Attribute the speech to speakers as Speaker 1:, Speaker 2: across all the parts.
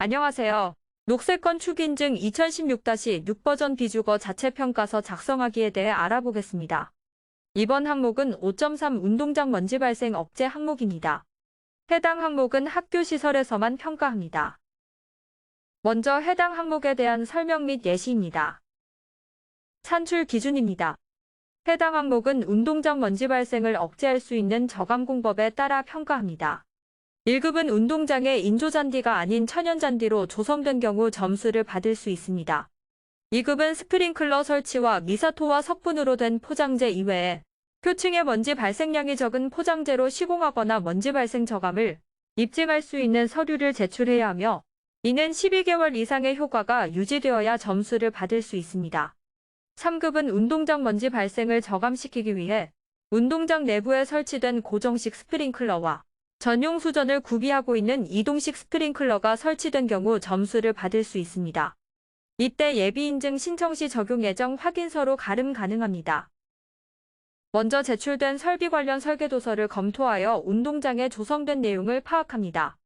Speaker 1: 안녕하세요. 녹색 건축 인증 2016-6 버전 비주거 자체평가서 작성하기에 대해 알아보겠습니다. 이번 항목은 5.3 운동장 먼지 발생 억제 항목입니다. 해당 항목은 학교 시설에서만 평가합니다. 먼저 해당 항목에 대한 설명 및 예시입니다. 산출 기준입니다. 해당 항목은 운동장 먼지 발생을 억제할 수 있는 저감공법에 따라 평가합니다. 1급은 운동장에 인조잔디가 아닌 천연잔디로 조성된 경우 점수를 받을 수 있습니다. 2급은 스프링클러 설치와 미사토와 석분으로 된 포장재 이외에 표층의 먼지 발생량이 적은 포장재로 시공하거나 먼지 발생 저감을 입증할 수 있는 서류를 제출해야 하며 이는 12개월 이상의 효과가 유지되어야 점수를 받을 수 있습니다. 3급은 운동장 먼지 발생을 저감시키기 위해 운동장 내부에 설치된 고정식 스프링클러와 전용 수전을 구비하고 있는 이동식 스프링클러가 설치된 경우 점수를 받을 수 있습니다. 이때 예비인증 신청 시 적용 예정 확인서로 가름 가능합니다. 먼저 제출된 설비 관련 설계도서를 검토하여 운동장에 조성된 내용을 파악합니다.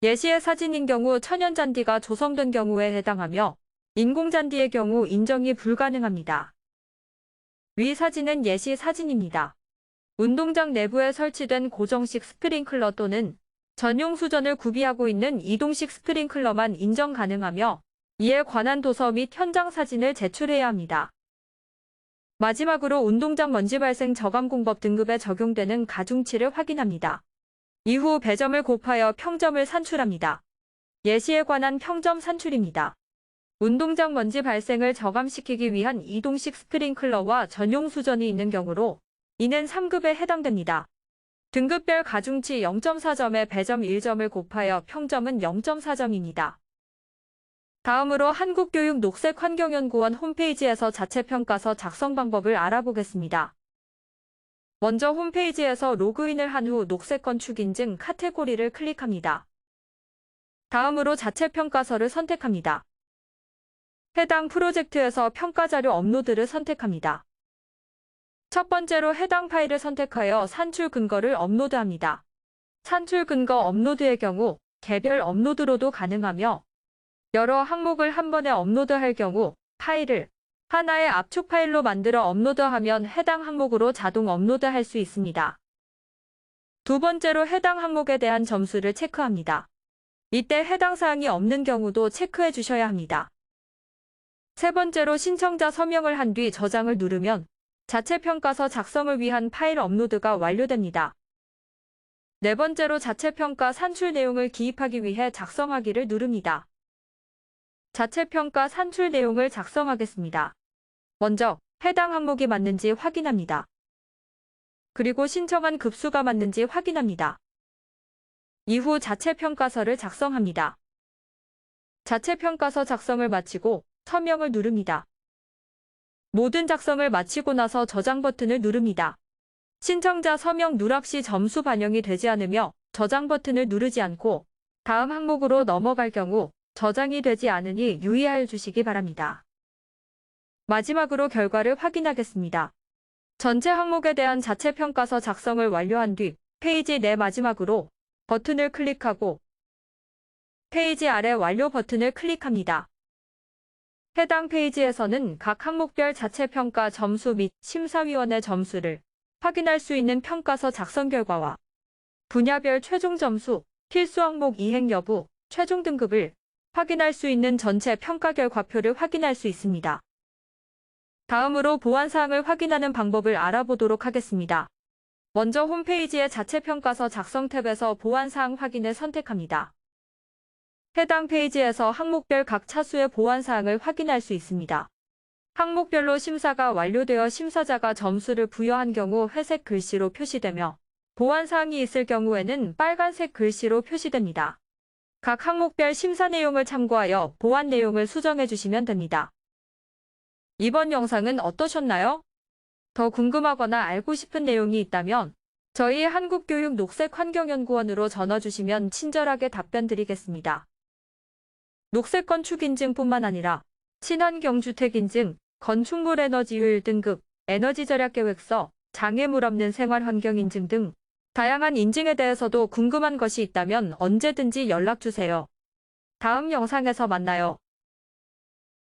Speaker 1: 예시의 사진인 경우 천연잔디가 조성된 경우에 해당하며 인공잔디의 경우 인정이 불가능합니다. 위 사진은 예시 사진입니다. 운동장 내부에 설치된 고정식 스프링클러 또는 전용 수전을 구비하고 있는 이동식 스프링클러만 인정 가능하며 이에 관한 도서 및 현장 사진을 제출해야 합니다. 마지막으로 운동장 먼지 발생 저감공법 등급에 적용되는 가중치를 확인합니다. 이후 배점을 곱하여 평점을 산출합니다. 예시에 관한 평점 산출입니다. 운동장 먼지 발생을 저감시키기 위한 이동식 스프링클러와 전용 수전이 있는 경우로 이는 3급에 해당됩니다. 등급별 가중치 0.4점에 배점 1점을 곱하여 평점은 0.4점입니다. 다음으로 한국교육녹색환경연구원 홈페이지에서 자체평가서 작성 방법을 알아보겠습니다. 먼저 홈페이지에서 로그인을 한 후 녹색 건축 인증 카테고리를 클릭합니다. 다음으로 자체평가서를 선택합니다. 해당 프로젝트에서 평가자료 업로드를 선택합니다. 첫 번째로 해당 파일을 선택하여 산출 근거를 업로드합니다. 산출 근거 업로드의 경우 개별 업로드로도 가능하며 여러 항목을 한 번에 업로드할 경우 파일을 하나의 압축 파일로 만들어 업로드하면 해당 항목으로 자동 업로드할 수 있습니다. 두 번째로 해당 항목에 대한 점수를 체크합니다. 이때 해당 사항이 없는 경우도 체크해 주셔야 합니다. 세 번째로 신청자 서명을 한 뒤 저장을 누르면 자체평가서 작성을 위한 파일 업로드가 완료됩니다. 네 번째로 자체평가 산출 내용을 기입하기 위해 작성하기를 누릅니다. 자체평가 산출 내용을 작성하겠습니다. 먼저 해당 항목이 맞는지 확인합니다. 그리고 신청한 급수가 맞는지 확인합니다. 이후 자체평가서를 작성합니다. 자체평가서 작성을 마치고 서명을 누릅니다. 모든 작성을 마치고 나서 저장 버튼을 누릅니다. 신청자 서명 누락 시 점수 반영이 되지 않으며 저장 버튼을 누르지 않고 다음 항목으로 넘어갈 경우 저장이 되지 않으니 유의하여 주시기 바랍니다. 마지막으로 결과를 확인하겠습니다. 전체 항목에 대한 자체평가서 작성을 완료한 뒤 페이지 내 마지막으로 버튼을 클릭하고 페이지 아래 완료 버튼을 클릭합니다. 해당 페이지에서는 각 항목별 자체평가 점수 및 심사위원의 점수를 확인할 수 있는 평가서 작성 결과와 분야별 최종 점수, 필수 항목 이행 여부, 최종 등급을 확인할 수 있는 전체 평가 결과표를 확인할 수 있습니다. 다음으로 보완사항을 확인하는 방법을 알아보도록 하겠습니다. 먼저 홈페이지의 자체평가서 작성 탭에서 보완사항 확인을 선택합니다. 해당 페이지에서 항목별 각 차수의 보완사항을 확인할 수 있습니다. 항목별로 심사가 완료되어 심사자가 점수를 부여한 경우 회색 글씨로 표시되며 보완사항이 있을 경우에는 빨간색 글씨로 표시됩니다. 각 항목별 심사 내용을 참고하여 보완 내용을 수정해 주시면 됩니다. 이번 영상은 어떠셨나요? 더 궁금하거나 알고 싶은 내용이 있다면 저희 한국교육녹색환경연구원으로 전화 주시면 친절하게 답변 드리겠습니다. 녹색 건축 인증뿐만 아니라 친환경 주택 인증, 건축물 에너지 효율 등급, 에너지 절약 계획서, 장애물 없는 생활 환경 인증 등 다양한 인증에 대해서도 궁금한 것이 있다면 언제든지 연락 주세요. 다음 영상에서 만나요.